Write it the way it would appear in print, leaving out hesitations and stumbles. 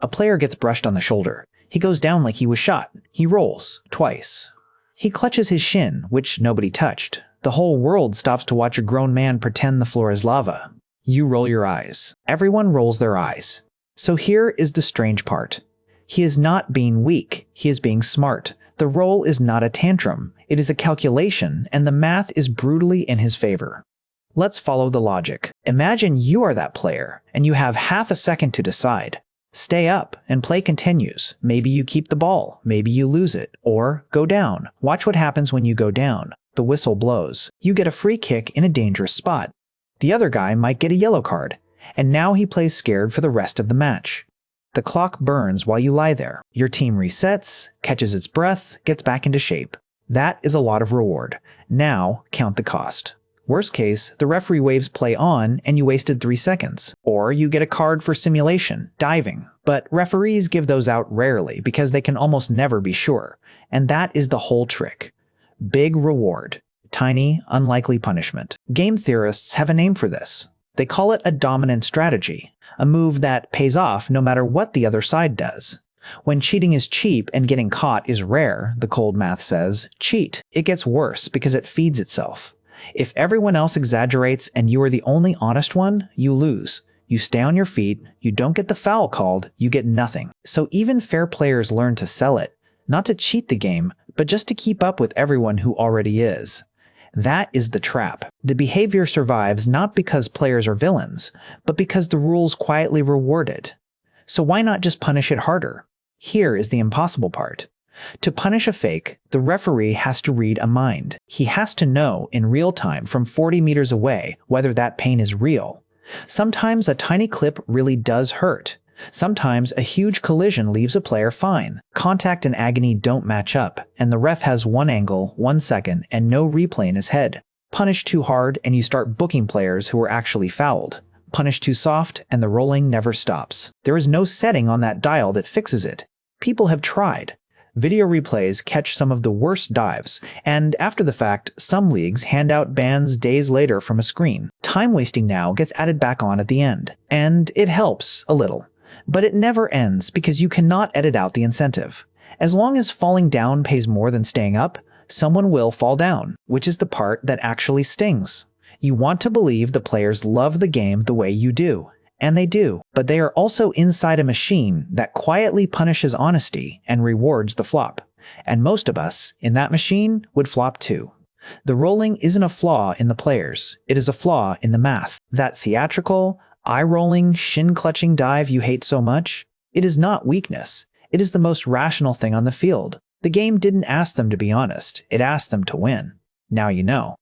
A player gets brushed on the shoulder. He goes down like he was shot. He rolls, twice. He clutches his shin, which nobody touched. The whole world stops to watch a grown man pretend the floor is lava. You roll your eyes. Everyone rolls their eyes. So here is the strange part. He is not being weak. He is being smart. The roll is not a tantrum. It is a calculation, and the math is brutally in his favor. Let's follow the logic. Imagine you are that player, and you have half a second to decide. Stay up, and play continues. Maybe you keep the ball, maybe you lose it, or go down. Watch what happens when you go down. The whistle blows. You get a free kick in a dangerous spot. The other guy might get a yellow card, and now he plays scared for the rest of the match. The clock burns while you lie there. Your team resets, catches its breath, gets back into shape. That is a lot of reward. Now, count the cost. Worst case, the referee waves play on and you wasted 3 seconds. Or you get a card for simulation, diving. But referees give those out rarely because they can almost never be sure. And that is the whole trick. Big reward. Tiny, unlikely punishment. Game theorists have a name for this. They call it a dominant strategy, a move that pays off no matter what the other side does. When cheating is cheap and getting caught is rare, the cold math says, cheat. It gets worse because it feeds itself. If everyone else exaggerates and you are the only honest one, you lose. You stay on your feet, you don't get the foul called, you get nothing. So even fair players learn to sell it, not to cheat the game, but just to keep up with everyone who already is. That is the trap. The behavior survives not because players are villains, but because the rules quietly reward it. So why not just punish it harder? Here is the impossible part. To punish a fake, the referee has to read a mind. He has to know in real time from 40 meters away whether that pain is real. Sometimes a tiny clip really does hurt. Sometimes a huge collision leaves a player fine. Contact and agony don't match up, and the ref has one angle, 1 second, and no replay in his head. Punish too hard and you start booking players who were actually fouled. Punish too soft and the rolling never stops. There is no setting on that dial that fixes it. People have tried. Video replays catch some of the worst dives, and after the fact, some leagues hand out bans days later from a screen. Time wasting now gets added back on at the end, and it helps a little. But it never ends because you cannot edit out the incentive. As long as falling down pays more than staying up, someone will fall down, which is the part that actually stings. You want to believe the players love the game the way you do. And they do, but they are also inside a machine that quietly punishes honesty and rewards the flop. And most of us, in that machine, would flop too. The rolling isn't a flaw in the players, it is a flaw in the math. That theatrical, eye-rolling, shin-clutching dive you hate so much, it is not weakness. It is the most rational thing on the field. The game didn't ask them to be honest, it asked them to win. Now you know.